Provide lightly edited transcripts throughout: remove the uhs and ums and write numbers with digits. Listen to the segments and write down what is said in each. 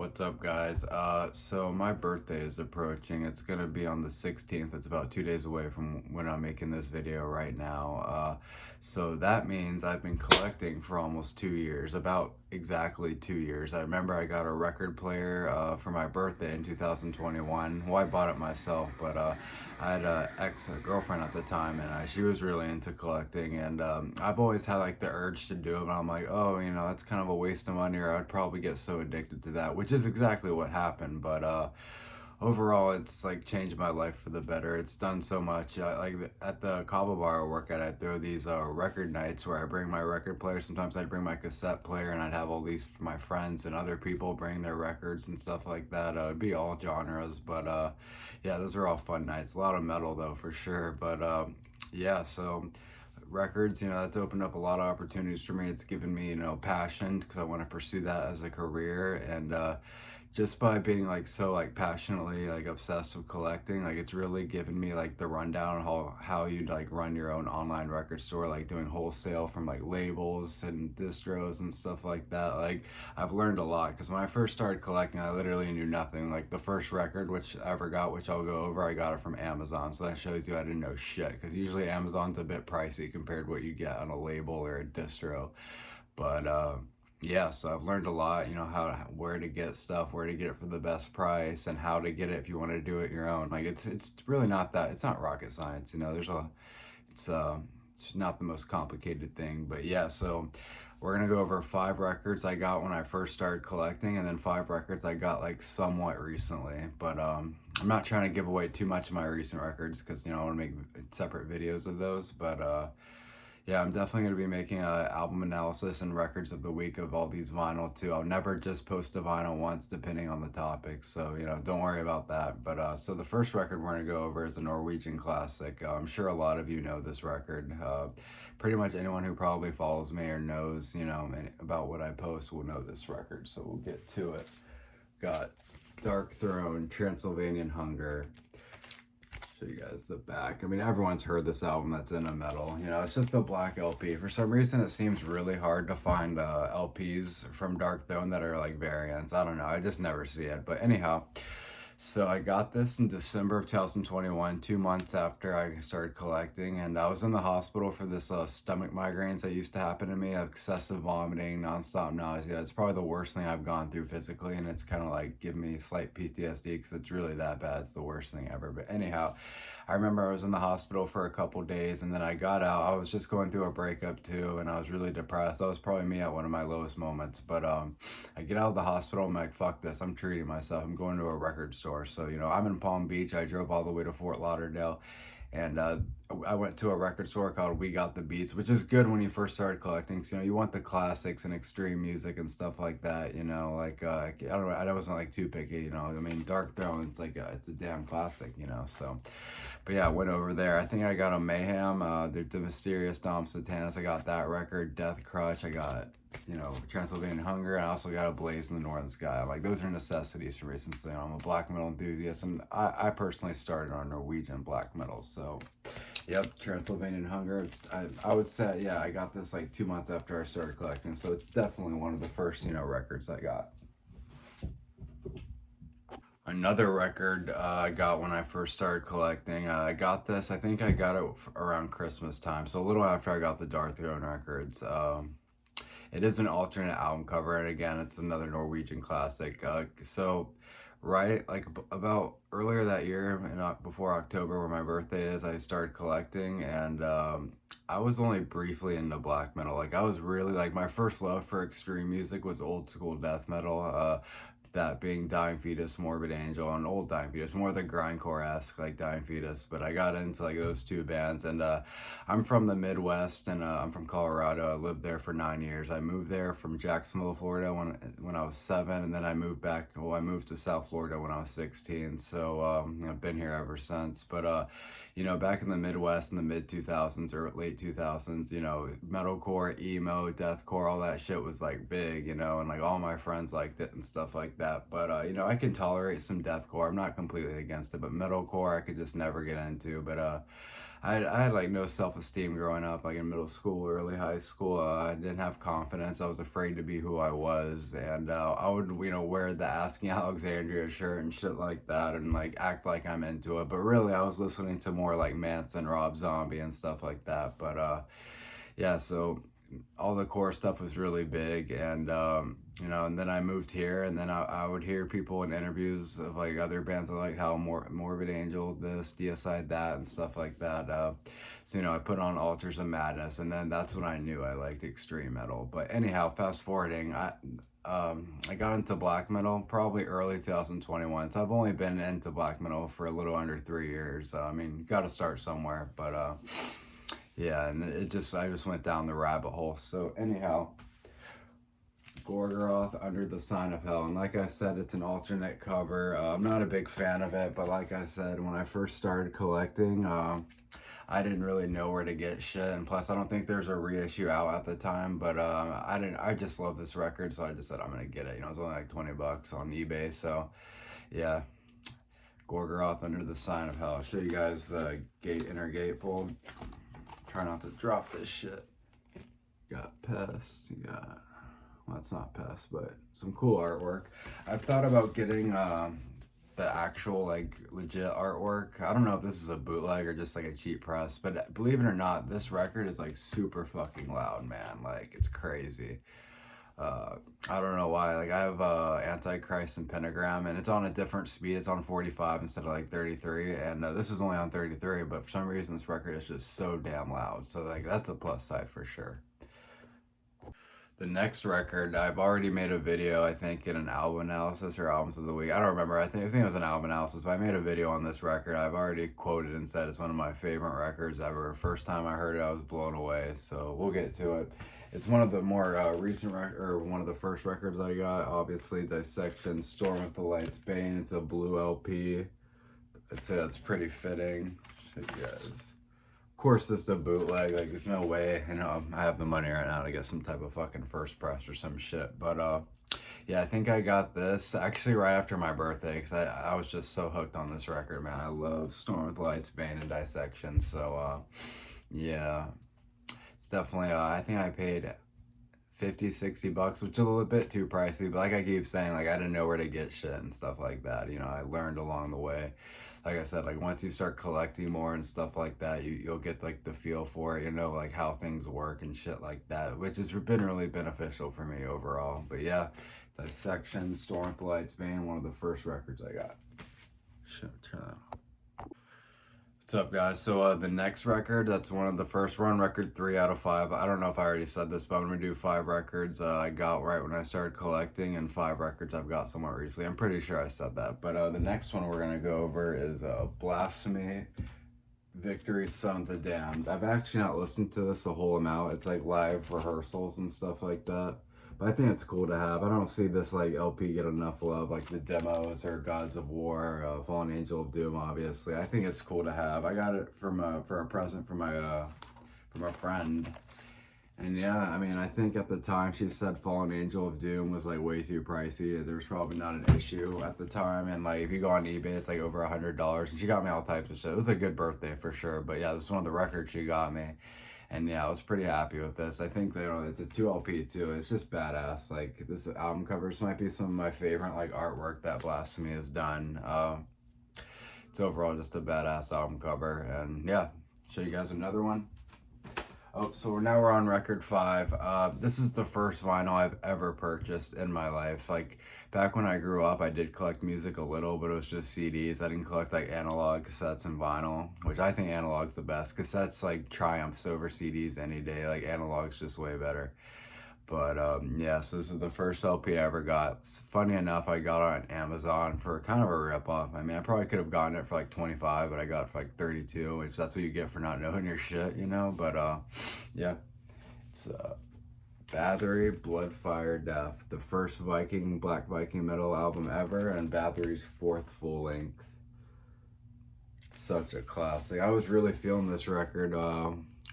What's up, guys? So my birthday is approaching. It's gonna be on the 16th. It's about 2 days away from when I'm making this video right now. So that means I've been collecting for almost 2 years, about exactly 2 years. I remember I got a record player for my birthday in 2021. Well, I bought it myself, but I had a girlfriend at the time, and she was really into collecting, and I've always had like the urge to do it, but I'm like, oh, that's kind of a waste of money, or I'd probably get so addicted to that, which is exactly what happened. But overall, it's like changed my life for the better. It's done so much. At the Kava bar I work at, I throw these record nights where I bring my record player. Sometimes I'd bring my cassette player, and I'd have all these my friends and other people bring their records and stuff like that. It'd be all genres, but yeah, those are all fun nights. A lot of metal though, for sure. But yeah, so records, that's opened up a lot of opportunities for me. It's given me, passion, because I want to pursue that as a career. And just by being like so like passionately like obsessed with collecting, like it's really given me like the rundown on how you like run your own online record store, like doing wholesale from like labels and distros and stuff like that. Like I've learned a lot, because when I first started collecting, I literally knew nothing. Like the first record which I ever got, which I'll go over, I got it from Amazon. So that shows you I didn't know shit, because usually Amazon's a bit pricey compared to what you get on a label or a distro. But yeah, so I've learned a lot, where to get stuff, where to get it for the best price, and how to get it if you want to do it your own. Like it's really not that, it's not rocket science, it's it's not the most complicated thing. But yeah, so we're gonna go over 5 records I got when I first started collecting, and then 5 records I got like somewhat recently. But I'm not trying to give away too much of my recent records, because I want to make separate videos of those. But yeah, I'm definitely going to be making an album analysis and records of the week of all these vinyl too. I'll never just post a vinyl once, depending on the topic. So, don't worry about that. But so the first record we're going to go over is a Norwegian classic. I'm sure a lot of you know this record. Pretty much anyone who probably follows me or knows, about what I post will know this record. So we'll get to it. Got Darkthrone, Transylvanian Hunger. Show you guys the back. I mean, everyone's heard this album that's in a metal. It's just a black LP. For some reason, it seems really hard to find LPs from Darkthrone that are like variants. I don't know. I just never see it. But anyhow, so I got this in December of 2021, 2 months after I started collecting, and I was in the hospital for this stomach migraines that used to happen to me, excessive vomiting, nonstop nausea. It's probably the worst thing I've gone through physically, and it's kind of like giving me slight PTSD, because it's really that bad. It's the worst thing ever. But anyhow, I remember I was in the hospital for a couple days, and then I got out. I was just going through a breakup too, and I was really depressed. That was probably me at one of my lowest moments. But I get out of the hospital, I'm like, fuck this, I'm treating myself. I'm going to a record store. So, I'm in Palm Beach. I drove all the way to Fort Lauderdale, and I went to a record store called We Got the Beats, which is good when you first started collecting. So, you want the classics and extreme music and stuff like that, like, I don't know, I wasn't like too picky, I mean, Darkthrone, it's like, it's a damn classic, so, but yeah, I went over there. I think I got a Mayhem, the Mysterious Dom Satanas, I got that record, Death Crutch, I got, Transylvanian Hunger, and I also got a Blaze in the Northern Sky. Like, those are necessities for me, since I'm a black metal enthusiast, and I personally started on Norwegian black metal. So yep, Transylvanian Hunger. I would say, yeah, I got this like 2 months after I started collecting, so it's definitely one of the first records I got. Another record I got when I first started collecting, I got this, I think I got it around Christmas time, so a little after I got the Darkthrone records. It is an alternate album cover, and again, it's another Norwegian classic. So right, like about earlier that year, and before October, where my birthday is, I started collecting, and I was only briefly into black metal. Like, I was really, like, my first love for extreme music was old school death metal. That being Dying Fetus, Morbid Angel, and old Dying Fetus, more the grindcore-esque like Dying Fetus. But I got into like those two bands, and I'm from the Midwest, and I'm from Colorado. I lived there for 9 years. I moved there from Jacksonville, Florida when I was 7, and then I moved back. Well, I moved to South Florida when I was 16. So I've been here ever since. But back in the Midwest in the mid 2000s or late 2000s, metalcore, emo, deathcore, all that shit was like big, and like all my friends liked it and stuff like that. But you know, I can tolerate some deathcore. I'm not completely against it, but metalcore I could just never get into. But I had like no self-esteem growing up, like in middle school, early high school. I didn't have confidence. I was afraid to be who I was, and I would, you know, wear the Asking Alexandria shirt and shit like that, and like act like I'm into it. But really, I was listening to more like Manson, Rob Zombie, and stuff like that. But yeah, so all the core stuff was really big, and you know, and then I moved here, and then I would hear people in interviews of like other bands, like how Morbid Angel this, Deicide that, and stuff like that. So you know, I put on Altars of Madness, and then that's when I knew I liked extreme metal. But anyhow, fast forwarding, I got into black metal probably early 2021. So I've only been into black metal for a little under 3 years. I mean, got to start somewhere, but yeah, and I just went down the rabbit hole. So anyhow, Gorgoroth, Under the Sign of Hell, and like I said, it's an alternate cover. I'm not a big fan of it, but like I said, when I first started collecting, I didn't really know where to get shit, and plus I don't think there's a reissue out at the time. But I just love this record, so I just said I'm gonna get it. You know, it's only like 20 bucks on eBay, so yeah. Gorgoroth, Under the Sign of Hell. I'll show you guys the inner gatefold. Try not to drop this shit. Got Pest, you got, well, it's not Pest, but some cool artwork. I've thought about getting the actual like legit artwork. I don't know if this is a bootleg or just like a cheap press, but believe it or not, this record is like super fucking loud, man. Like, it's crazy. I don't know why. Like, I have Antichrist and Pentagram, and it's on a different speed. It's on 45 instead of like 33, and this is only on 33, but for some reason this record is just so damn loud. So like, that's a plus side for sure. The next record, I've already made a video, I think, in an album analysis or albums of the week. I don't remember. I think it was an album analysis, but I made a video on this record. I've already quoted and said it's one of my favorite records ever. First time I heard it, I was blown away. So we'll get to it. It's one of the more recent or one of the first records I got. Obviously, Dissection, Storm with the Lights Bane. It's a blue LP. I'd say that's pretty fitting. Show you guys. Of course, it's a bootleg. Like, there's no way, you know, I have the money right now to get some type of fucking first press or some shit. But yeah, I think I got this actually right after my birthday, because I was just so hooked on this record, man. I love Storm with the Lights Bane and Dissection. So yeah. It's definitely, I think I paid 50, 60 bucks, which is a little bit too pricey, but like I keep saying, like, I didn't know where to get shit and stuff like that. You know, I learned along the way. Like I said, like, once you start collecting more and stuff like that, you'll get like the feel for it, you know, like how things work and shit like that, which has been really beneficial for me overall. But yeah, Dissection, Storm with the Lights Bane, one of the first records I got. Turn that off. What's up, guys? So the next record, that's one of the first. We're on record 3 out of 5. I don't know if I already said this, but I'm gonna do 5 records I got right when I started collecting, and 5 records I've got somewhat recently. I'm pretty sure I said that. But the next one we're gonna go over is Blasphemy, Victory, Son of the Damned. I've actually not listened to this a whole amount. It's like live rehearsals and stuff like that. But I think it's cool to have. I don't see this like LP get enough love, like the demos or Gods of War, Fallen Angel of Doom. Obviously, I think it's cool to have. I got it from for a present from a friend, and yeah, I mean, I think at the time she said Fallen Angel of Doom was like way too pricey. There was probably not an issue at the time, and like if you go on eBay, it's like over $100. And she got me all types of shit. It was a good birthday for sure. But yeah, this is one of the records she got me. And yeah, I was pretty happy with this. I think that it's a 2 LP too. It's just badass. Like, this album covers might be some of my favorite like artwork that Blasphemy has done. It's overall just a badass album cover. And yeah, show you guys another one. Oh, so now we're on record 5. This is the first vinyl I've ever purchased in my life. Like, back when I grew up, I did collect music a little, but it was just CDs. I didn't collect like analog cassettes and vinyl, which I think analog's the best. Cassettes like triumphs over CDs any day. Like, analog's just way better. But yeah, so this is the first LP I ever got. Funny enough, I got it on Amazon for kind of a ripoff. I mean, I probably could have gotten it for like 25, but I got it for like 32, which that's what you get for not knowing your shit, you know? But yeah, it's Bathory, Bloodfire Death, the first Black Viking metal album ever, and Bathory's 4th full length. Such a classic. I was really feeling this record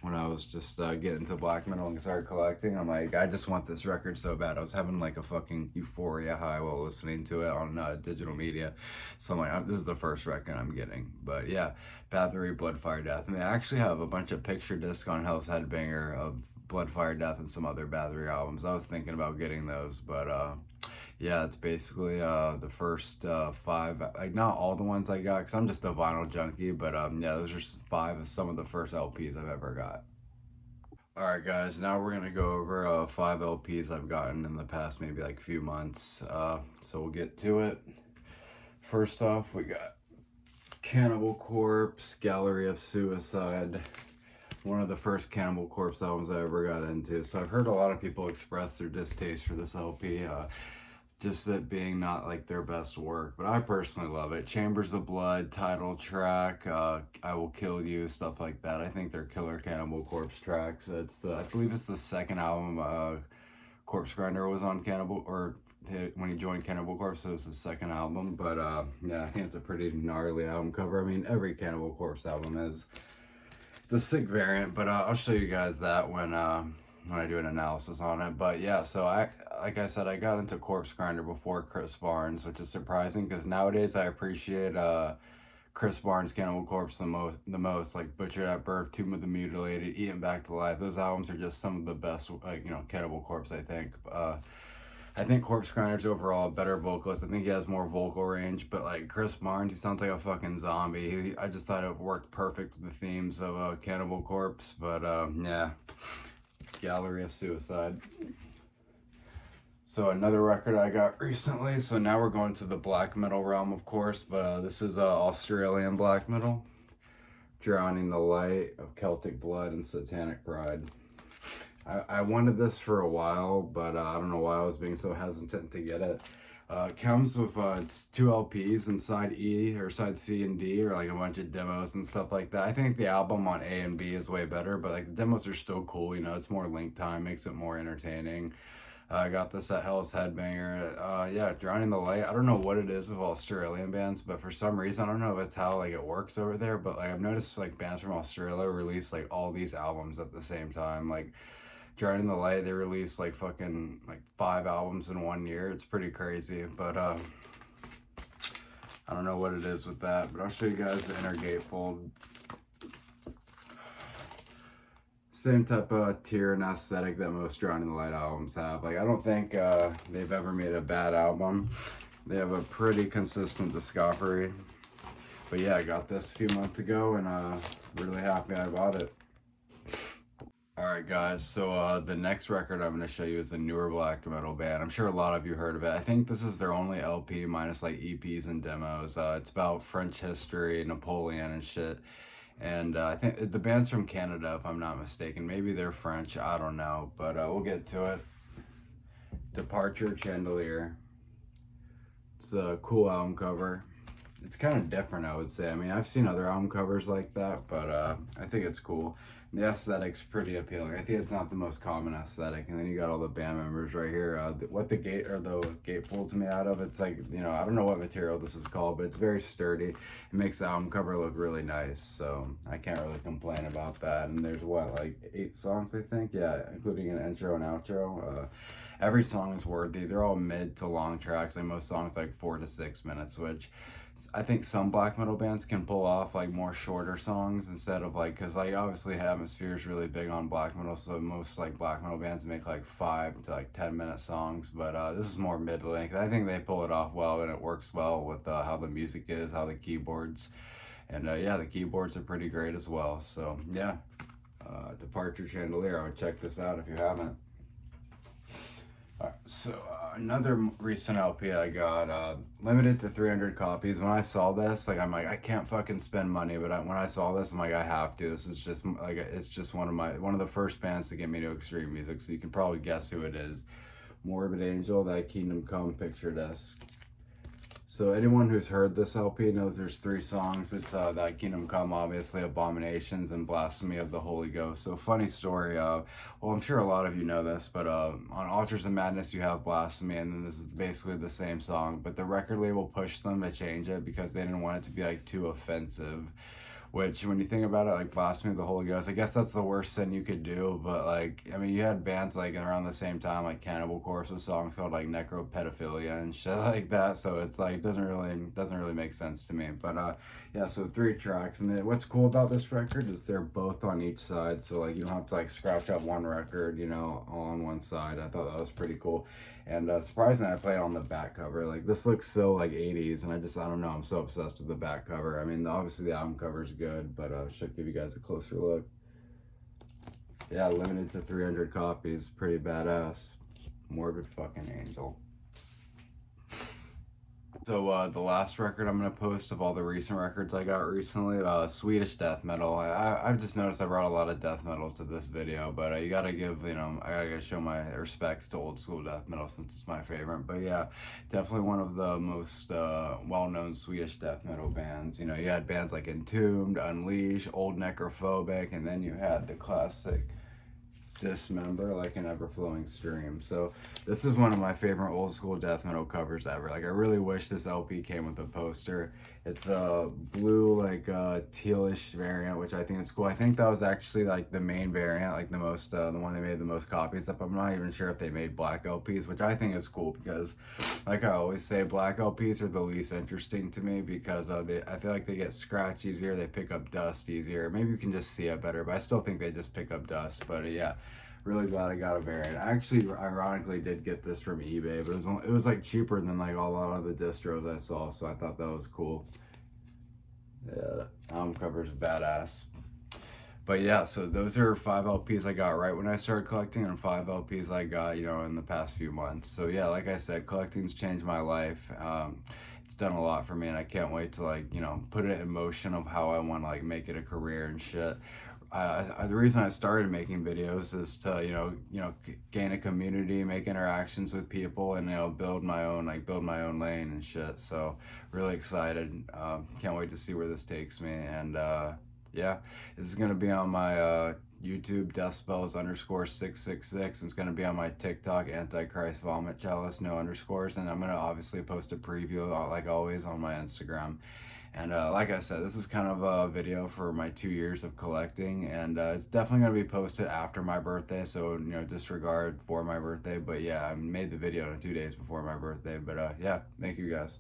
when I was just getting into black metal and started collecting. I'm like, I just want this record so bad. I was having like a fucking euphoria high while listening to it on digital media. So I'm like, this is the first record I'm getting. But yeah, Bathory, Blood, Fire, Death. And they actually have a bunch of picture discs on Hell's Headbanger of Blood, Fire, Death and some other Bathory albums. I was thinking about getting those, but yeah, it's basically the first 5, like not all the ones I got because I'm just a vinyl junkie, but yeah, those are 5 of some of the first LPs I've ever got. Alright guys, now we're gonna go over 5 LPs I've gotten in the past maybe like few months, so we'll get to it. First off, we got Cannibal Corpse, Gallery of Suicide, one of the first Cannibal Corpse albums I ever got into. So I've heard a lot of people express their distaste for this LP, just that being not like their best work, but I personally love it. Chambers of Blood, title track, I Will Kill You, stuff like that. I think they're killer Cannibal Corpse tracks. I believe it's the second album Corpse Grinder was on Cannibal, or when he joined Cannibal Corpse, so it was his second album. But yeah, I think it's a pretty gnarly album cover. I mean, every Cannibal Corpse album is. It's a sick variant, but I'll show you guys that when I do an analysis on it. But yeah, so like I said, I got into Corpse Grinder before Chris Barnes, which is surprising because nowadays I appreciate Chris Barnes' Cannibal Corpse the most, like Butchered at Birth, Tomb of the Mutilated, Eaten Back to Life. Those albums are just some of the best, like, you know, Cannibal Corpse, I think. I think Corpse Grinder's overall a better vocalist. I think he has more vocal range, but like Chris Barnes, he sounds like a fucking zombie. I just thought it worked perfect with the themes of Cannibal Corpse, but yeah. Gallery of Suicide. So another record I got recently. So now we're going to the black metal realm, of course, but this is Australian black metal. Drowning the Light of Celtic Blood and Satanic Pride. I wanted this for a while, but I don't know why I was being so hesitant to get it. Comes with it's 2 LPs, and side E or side C and D are like a bunch of demos and stuff like that. I think the album on A and B is way better, but like the demos are still cool, you know, it's more link time, makes it more entertaining. I got this at Hell's Headbanger. Yeah, Drowning the Light. I don't know what it is with Australian bands, but for some reason, I don't know if it's how like it works over there, but like I've noticed like bands from Australia release like all these albums at the same time. Like Drowning the Light, they released like fucking like 5 albums in 1 year. It's pretty crazy, but I don't know what it is with that, but I'll show you guys the inner gatefold. Same type of tier and aesthetic that most Drowning the Light albums have. Like, I don't think they've ever made a bad album. They have a pretty consistent discography. But yeah, I got this a few months ago, and really happy I bought it. Alright guys, so the next record I'm going to show you is a newer black metal band. I'm sure a lot of you heard of it. I think this is their only LP minus like EPs and demos. It's about French history, Napoleon and shit. And I think the band's from Canada, if I'm not mistaken. Maybe they're French, I don't know. But we'll get to it. Departure Chandelier. It's a cool album cover. It's kind of different, I would say. I mean, I've seen other album covers like that, but I think it's cool. And the aesthetic's pretty appealing. I think it's not the most common aesthetic. And then you got all the band members right here. What the gatefold's made out of, it's like, you know, I don't know what material this is called, but it's very sturdy. It makes the album cover look really nice, so I can't really complain about that. And there's what, like 8 songs, I think? Yeah, including an intro and outro. Every song is worthy. They're all mid to long tracks, like most songs like 4 to 6 minutes, which I think some black metal bands can pull off like more shorter songs instead of like, because like obviously Atmosphere is really big on black metal, so most like black metal bands make like 5 to like 10-minute songs, but this is more mid-length. I think they pull it off well, and it works well with how the music is, how the keyboards, and yeah, the keyboards are pretty great as well. So yeah, Departure Chandelier, I would check this out if you haven't. Alright, so another recent LP I got, limited to 300 copies. When I saw this, like, I'm like, I can't fucking spend money, but when I saw this, I'm like, I have to. This is just like, it's just one of the first bands to get me to extreme music, so you can probably guess who it is. Morbid Angel, That Kingdom Come picture disc. So anyone who's heard this LP knows there's 3 songs. It's That Kingdom Come, obviously, Abominations, and Blasphemy of the Holy Ghost. So funny story, well, I'm sure a lot of you know this, but on Altars of Madness you have Blasphemy, and then this is basically the same song, but the record label pushed them to change it because they didn't want it to be like too offensive, which when you think about it, like Blasphemy of the Holy Ghost, I guess that's the worst sin you could do. But like, I mean, you had bands like around the same time, like Cannibal Corpse with songs called like Necropedophilia and shit like that. So it's like doesn't really make sense to me. But yeah, so 3 tracks, and then what's cool about this record is they're both on each side. So like you don't have to like scratch up one record, you know, all on one side. I thought that was pretty cool. And surprisingly, I played on the back cover. Like, this looks so, like, 80s, and I don't know, I'm so obsessed with the back cover. I mean, obviously the album cover is good, but should give you guys a closer look. Yeah, limited to 300 copies. Pretty badass. Morbid fucking Angel. So the last record I'm gonna post of all the recent records I got recently, Swedish death metal. I've just noticed I brought a lot of death metal to this video, but you gotta give, you know, I gotta show my respects to old school death metal since it's my favorite. But yeah, definitely one of the most well-known Swedish death metal bands. You know, you had bands like Entombed, Unleash, Old Necrophobic, and then you had the classic Dismember, like an ever-flowing stream. So this is one of my favorite old school death metal covers ever. Like, I really wish this LP came with a poster. It's a blue, like tealish variant, which I think is cool. I think that was actually like the main variant, like the most the one they made the most copies of. I'm not even sure if they made black LPs, which I think is cool because, like I always say, black LPs are the least interesting to me because I feel like they get scratched easier, they pick up dust easier. Maybe you can just see it better, but I still think they just pick up dust. But yeah, really glad I got a variant. I actually, ironically, did get this from eBay, but it was like cheaper than like a lot of the distros I saw, so I thought that was cool. Yeah, album cover's badass. But yeah, so those are 5 LPs I got right when I started collecting, and 5 LPs I got, you know, in the past few months. So yeah, like I said, collecting's changed my life. It's done a lot for me, and I can't wait to, like, you know, put it in motion of how I want to like make it a career and shit. The reason I started making videos is to, you know, gain a community, make interactions with people, and, you know, build my own lane and shit. So really excited. Can't wait to see where this takes me. And yeah, this is gonna be on my YouTube, Decibels_666. It's gonna be on my TikTok, Antichrist Vomit Chalice, no underscores, and I'm gonna obviously post a preview, like always, on my Instagram. And like I said, this is kind of a video for my 2 years of collecting, and it's definitely going to be posted after my birthday, so, you know, disregard for my birthday. But yeah, I made the video 2 days before my birthday. But yeah, thank you guys.